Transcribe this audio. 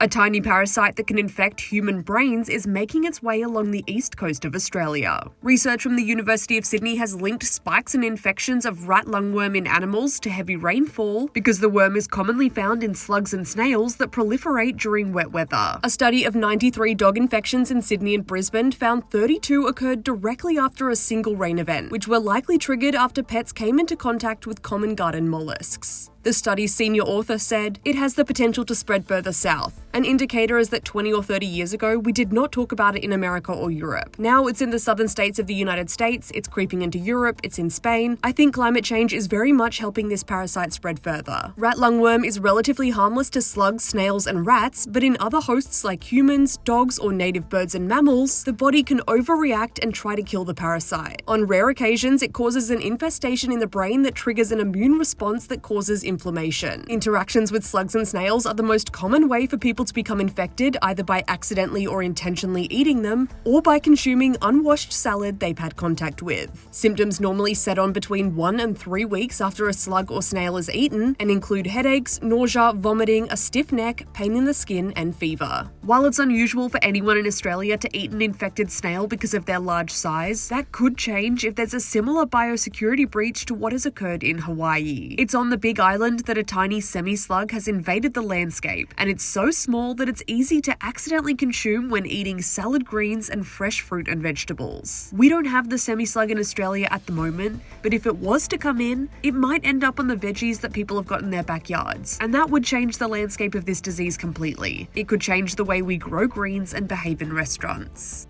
A tiny parasite that can infect human brains is making its way along the east coast of Australia. Research from the University of Sydney has linked spikes in infections of rat lungworm in animals to heavy rainfall because the worm is commonly found in slugs and snails that proliferate during wet weather. A study of 93 dog infections in Sydney and Brisbane found 32 occurred directly after a single rain event, which were likely triggered after pets came into contact with common garden molluscs. The study's senior author said, "It has the potential to spread further south. An indicator is that 20 or 30 years ago, we did not talk about it in America or Europe. Now it's in the southern states of the United States, it's creeping into Europe, it's in Spain. I think climate change is very much helping this parasite spread further." Rat lungworm is relatively harmless to slugs, snails, and rats, but in other hosts like humans, dogs, or native birds and mammals, the body can overreact and try to kill the parasite. On rare occasions, it causes an infestation in the brain that triggers an immune response that causes inflammation. Interactions with slugs and snails are the most common way for people to become infected, either by accidentally or intentionally eating them, or by consuming unwashed salad they've had contact with. Symptoms normally set on between 1 and 3 weeks after a slug or snail is eaten, and include headaches, nausea, vomiting, a stiff neck, pain in the skin, and fever. While it's unusual for anyone in Australia to eat an infected snail because of their large size, that could change if there's a similar biosecurity breach to what has occurred in Hawaii. It's on the Big Island that a tiny semi-slug has invaded the landscape, and it's so small that it's easy to accidentally consume when eating salad greens and fresh fruit and vegetables. We don't have the semi-slug in Australia at the moment, but if it was to come in, it might end up on the veggies that people have got in their backyards, and that would change the landscape of this disease completely. It could change the way we grow greens and behave in restaurants.